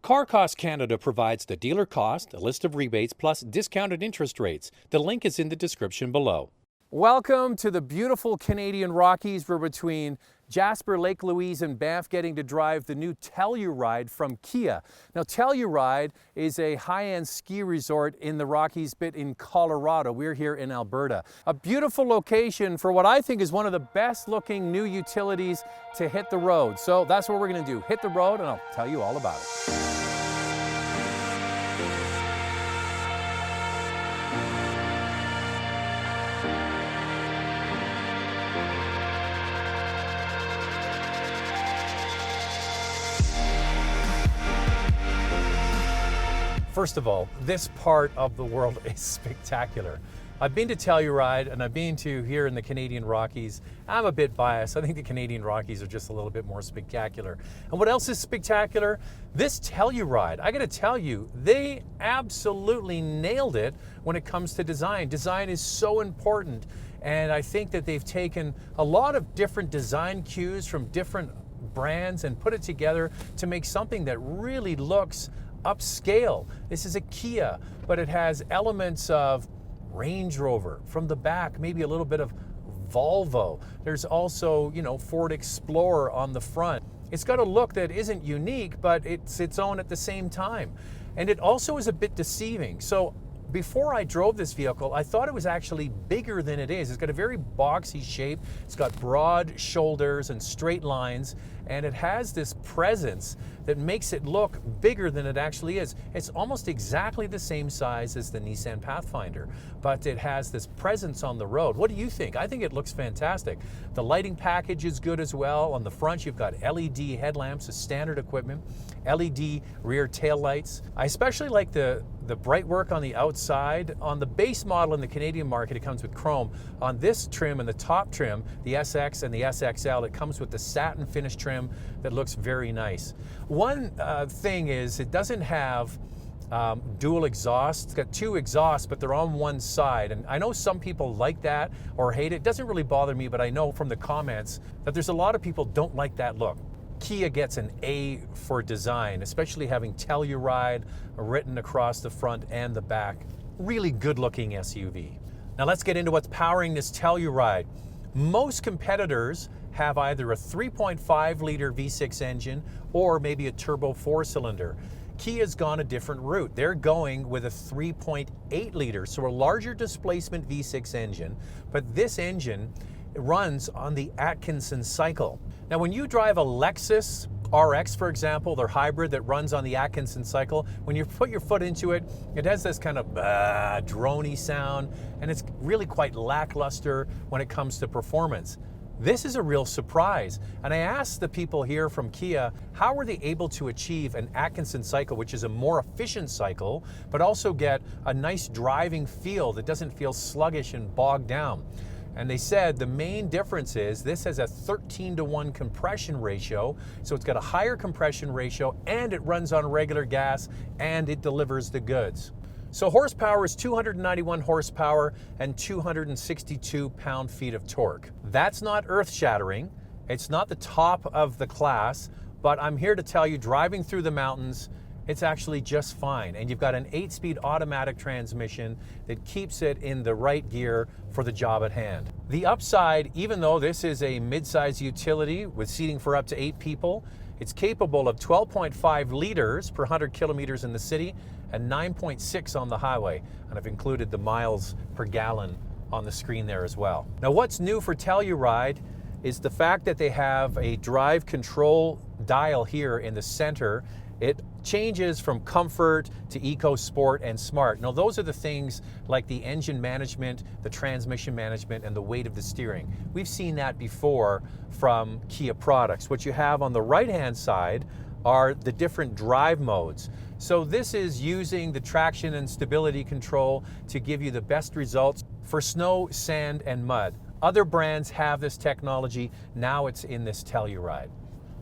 Car Cost Canada provides the dealer cost, a list of rebates, plus discounted interest rates. The link is in the description below. Welcome to the beautiful Canadian Rockies. We're between Jasper, Lake Louise, and Banff, getting to drive the new Telluride from Kia. Now, Telluride is a high-end ski resort in the Rockies, bit in Colorado. We're here in Alberta. A beautiful location for what I think is one of the best-looking new utilities to hit the road. So that's what we're going to do. Hit the road, and I'll tell you all about it. First of all, this part of the world is spectacular. I've been to Telluride and I've been to here in the Canadian Rockies. I'm a bit biased. I think the Canadian Rockies are just a little bit more spectacular. And what else is spectacular? This Telluride. I gotta tell you, they absolutely nailed it when it comes to design. Design is so important. And I think that they've taken a lot of different design cues from different brands and put it together to make something that really looks upscale. This is a Kia, but it has elements of Range Rover from the back, maybe a little bit of Volvo. There's also, Ford Explorer on the front. It's got a look that isn't unique, but it's its own at the same time. And it also is a bit deceiving. So before I drove this vehicle, I thought it was actually bigger than it is. It's got a very boxy shape. It's got broad shoulders and straight lines, and it has this presence that makes it look bigger than it actually is. It's almost exactly the same size as the Nissan Pathfinder, but it has this presence on the road. What do you think? I think it looks fantastic. The lighting package is good as well. On the front, you've got LED headlamps as standard equipment, LED rear tail lights. I especially like the bright work on the outside. On the base model in the Canadian market, it comes with chrome. On this trim and the top trim, the SX and the SXL, it comes with the satin finish trim that looks very nice. One thing is it doesn't have dual exhaust. It's got two exhausts, but they're on one side. And I know some people like that or hate it. It doesn't really bother me, but I know from the comments that there's a lot of people don't like that look. Kia gets an A for design, especially having Telluride written across the front and the back. Really good looking SUV. Now let's get into what's powering this Telluride. Most competitors have either a 3.5 liter V6 engine or maybe a turbo 4-cylinder. Kia's gone a different route. They're going with a 3.8 liter, so a larger displacement V6 engine, but this engine runs on the Atkinson cycle. Now, when you drive a Lexus RX, for example, their hybrid that runs on the Atkinson cycle, when you put your foot into it, it has this kind of droney sound, and it's really quite lackluster when it comes to performance. This is a real surprise. And I asked the people here from Kia, how were they able to achieve an Atkinson cycle, which is a more efficient cycle, but also get a nice driving feel that doesn't feel sluggish and bogged down? And they said the main difference is this has a 13-to-1 compression ratio, so it's got a higher compression ratio, and it runs on regular gas, and it delivers the goods. So horsepower is 291 horsepower and 262 pound-feet of torque. That's not earth-shattering. It's not the top of the class, but I'm here to tell you, driving through the mountains, it's actually just fine. And you've got an 8-speed automatic transmission that keeps it in the right gear for the job at hand. The upside, even though this is a mid-size utility with seating for up to 8 people, it's capable of 12.5 liters per 100 kilometers in the city and 9.6 on the highway. And I've included the miles per gallon on the screen there as well. Now, what's new for Telluride is the fact that they have a drive control dial here in the center. It changes from comfort to eco, sport, and smart. Now, those are the things like the engine management, the transmission management, and the weight of the steering. We've seen that before from Kia products. What you have on the right-hand side are the different drive modes. So this is using the traction and stability control to give you the best results for snow, sand, and mud. Other brands have this technology. Now it's in this Telluride.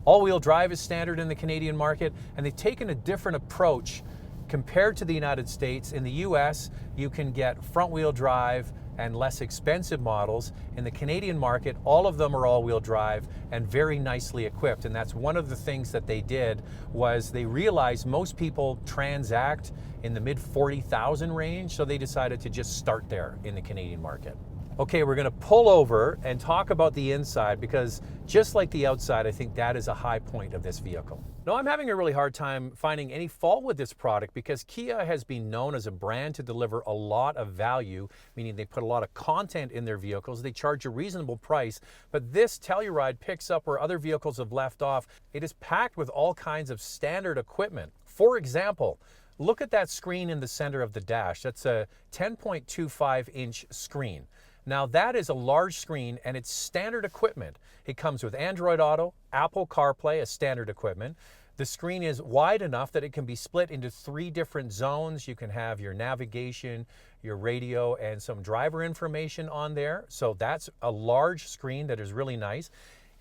All-wheel drive is standard in the Canadian market, and they've taken a different approach compared to the United States. In the US, you can get front-wheel drive and less expensive models. In the Canadian market, all of them are all-wheel drive and very nicely equipped. And that's one of the things that they did, was they realized most people transact in the mid 40,000 range, so they decided to just start there in the Canadian market. Okay, we're going to pull over and talk about the inside, because just like the outside, I think that is a high point of this vehicle. Now, I'm having a really hard time finding any fault with this product, because Kia has been known as a brand to deliver a lot of value, meaning they put a lot of content in their vehicles. They charge a reasonable price, but this Telluride picks up where other vehicles have left off. It is packed with all kinds of standard equipment. For example, look at that screen in the center of the dash. That's a 10.25-inch screen. Now that is a large screen and it's standard equipment. It comes with Android Auto, Apple CarPlay as standard equipment. The screen is wide enough that it can be split into 3 different zones. You can have your navigation, your radio, and some driver information on there. So that's a large screen that is really nice.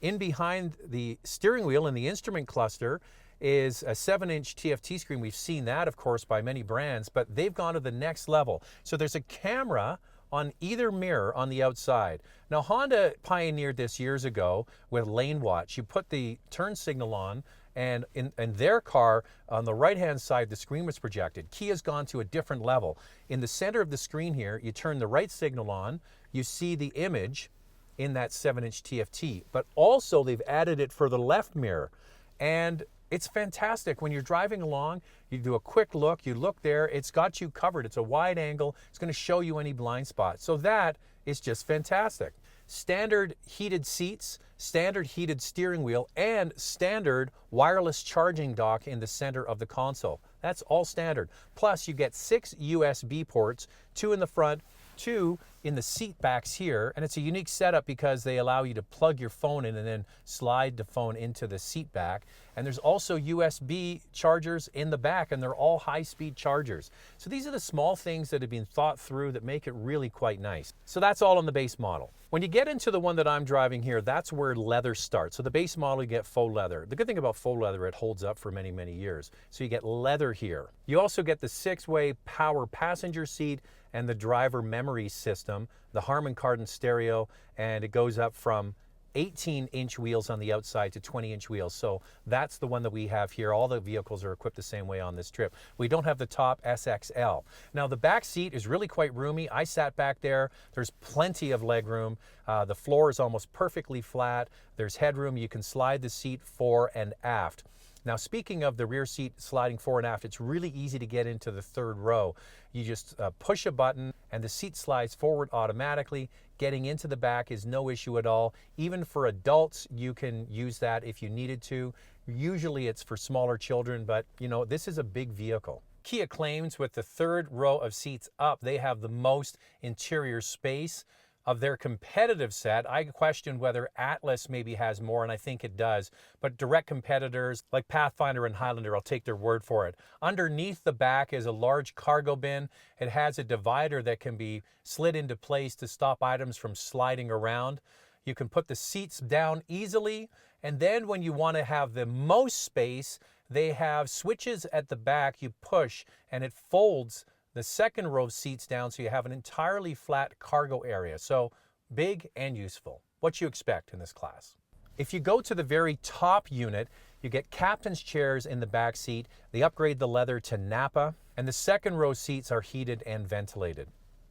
In behind the steering wheel in the instrument cluster is a 7-inch TFT screen. We've seen that, of course, by many brands, but they've gone to the next level. So there's a camera on either mirror on the outside. Now, Honda pioneered this years ago with lane watch. You put the turn signal on, and in their car, on the right-hand side, the screen was projected. Kia's gone to a different level. In the center of the screen here, you turn the right signal on, you see the image in that 7-inch TFT, but also they've added it for the left mirror. And it's fantastic. When you're driving along, you do a quick look, you look there, it's got you covered. It's a wide angle. It's going to show you any blind spots. So that is just fantastic. Standard heated seats, standard heated steering wheel, and standard wireless charging dock in the center of the console. That's all standard. Plus, you get 6 USB ports, 2 in the front, 2 in the seat backs here, and it's a unique setup because they allow you to plug your phone in and then slide the phone into the seat back. And there's also USB chargers in the back, and they're all high-speed chargers. So these are the small things that have been thought through that make it really quite nice. So that's all on the base model. When you get into the one that I'm driving here, that's where leather starts. So the base model, you get faux leather. The good thing about faux leather, it holds up for many, many years. So you get leather here. You also get the 6-way power passenger seat and the driver memory system, the Harman Kardon stereo, and it goes up from 18-inch wheels on the outside to 20-inch wheels. So that's the one that we have here. All the vehicles are equipped the same way on this trip. We don't have the top SXL. Now the back seat is really quite roomy. I sat back there. There's plenty of leg room. The floor is almost perfectly flat. There's headroom. You can slide the seat fore and aft. Now, speaking of the rear seat sliding fore and aft, it's really easy to get into the 3rd row. You just push a button and the seat slides forward automatically. Getting into the back is no issue at all. Even for adults, you can use that if you needed to. Usually it's for smaller children, but you know, this is a big vehicle. Kia claims with the 3rd row of seats up, they have the most interior space of their competitive set. I question whether Atlas maybe has more, and I think it does, but direct competitors like Pathfinder and Highlander, I'll take their word for it. Underneath the back is a large cargo bin. It has a divider that can be slid into place to stop items from sliding around. You can put the seats down easily, and then when you want to have the most space, they have switches at the back you push, and it folds the 2nd row of seats down, so you have an entirely flat cargo area. So big and useful. What you expect in this class. If you go to the very top unit, you get captain's chairs in the back seat. They upgrade the leather to Napa, and the 2nd row seats are heated and ventilated.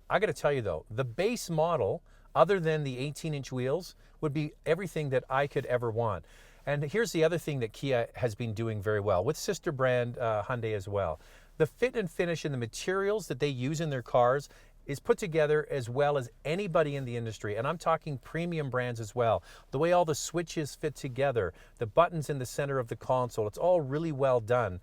I got to tell you though, the base model, other than the 18-inch wheels, would be everything that I could ever want. And here's the other thing that Kia has been doing very well, with sister brand Hyundai as well. The fit and finish and the materials that they use in their cars is put together as well as anybody in the industry. And I'm talking premium brands as well. The way all the switches fit together, the buttons in the center of the console, it's all really well done.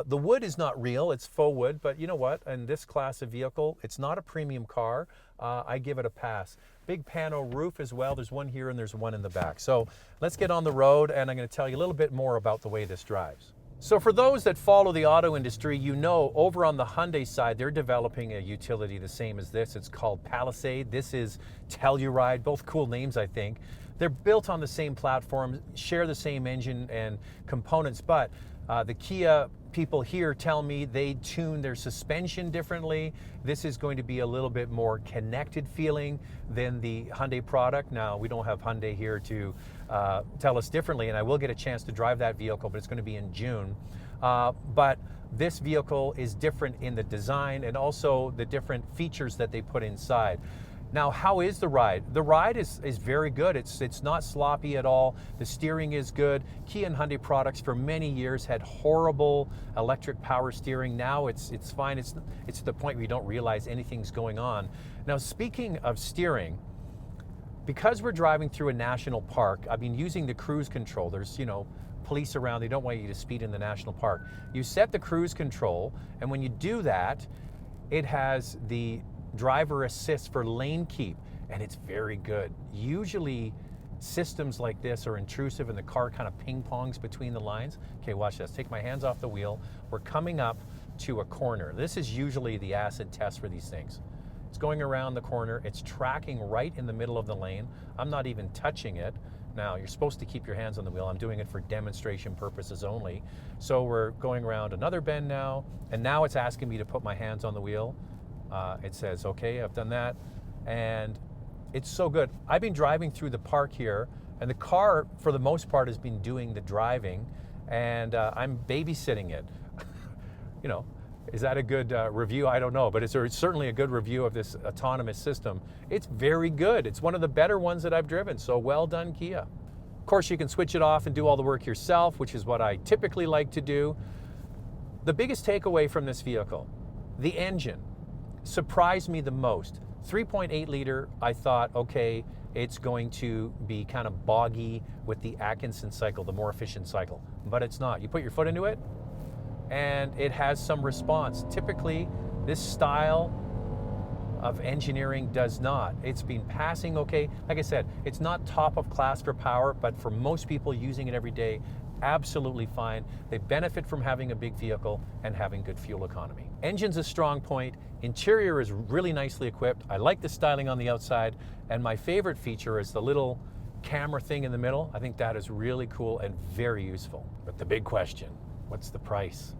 The wood is not real, it's faux wood, but you know what? In this class of vehicle, it's not a premium car. I give it a pass. Big pano roof as well. There's one here and there's one in the back. So let's get on the road and I'm going to tell you a little bit more about the way this drives. So for those that follow the auto industry, you know over on the Hyundai side, they're developing a utility the same as this. It's called Palisade. This is Telluride, both cool names, I think. They're built on the same platform, share the same engine and components, but The Kia people here tell me they tune their suspension differently. This is going to be a little bit more connected feeling than the Hyundai product. Now, we don't have Hyundai here to tell us differently, and I will get a chance to drive that vehicle, but it's going to be in June. But this vehicle is different in the design and also the different features that they put inside. Now, how is the ride? The ride is very good. It's not sloppy at all. The steering is good. Kia and Hyundai products for many years had horrible electric power steering. Now it's fine. It's to the point where you don't realize anything's going on. Now, speaking of steering, because we're driving through a national park, I've been using the cruise control. There's, police around. They don't want you to speed in the national park. You set the cruise control, and when you do that, it has the driver assist for lane keep, and it's very good. Usually systems like this are intrusive and the car kind of ping pongs between the lines. Okay, watch this. Take my hands off the wheel. We're coming up to a corner. This is usually the acid test for these things. It's going around the corner. It's tracking right in the middle of the lane. I'm not even touching it. Now, you're supposed to keep your hands on the wheel. I'm doing it for demonstration purposes only. So we're going around another bend now, and now it's asking me to put my hands on the wheel. It says, okay, I've done that, and it's so good. I've been driving through the park here, and the car, for the most part, has been doing the driving, and I'm babysitting it. Is that a good review? I don't know, but it's certainly a good review of this autonomous system. It's very good. It's one of the better ones that I've driven, so well done, Kia. Of course, you can switch it off and do all the work yourself, which is what I typically like to do. The biggest takeaway from this vehicle, the engine, surprised me the most. 3.8 liter, I thought, okay, it's going to be kind of boggy with the Atkinson cycle, the more efficient cycle, but it's not. You put your foot into it, and it has some response. Typically, this style of engineering does not. It's been passing okay. Like I said, it's not top of class for power, but for most people using it every day, absolutely fine. They benefit from having a big vehicle and having good fuel economy. Engine's a strong point. Interior is really nicely equipped. I like the styling on the outside, and my favorite feature is the little camera thing in the middle. I think that is really cool and very useful. But the big question, what's the price?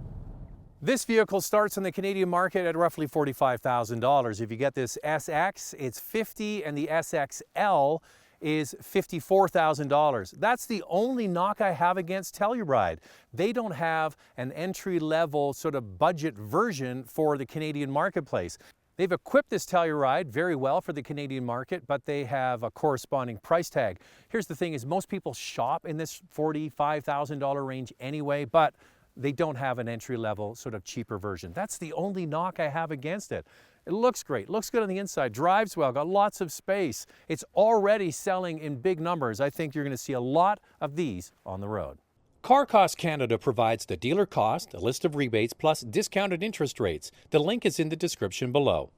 This vehicle starts in the Canadian market at roughly $45,000. If you get this SX, it's $50,000, and the SXL is $54,000. That's the only knock I have against Telluride. They don't have an entry-level sort of budget version for the Canadian marketplace. They've equipped this Telluride very well for the Canadian market, but they have a corresponding price tag. Here's the thing is most people shop in this $45,000 range anyway, but they don't have an entry-level sort of cheaper version. That's the only knock I have against it. It looks great, looks good on the inside, drives well, got lots of space. It's already selling in big numbers. I think you're going to see a lot of these on the road. Car Cost Canada provides the dealer cost, a list of rebates, plus discounted interest rates. The link is in the description below.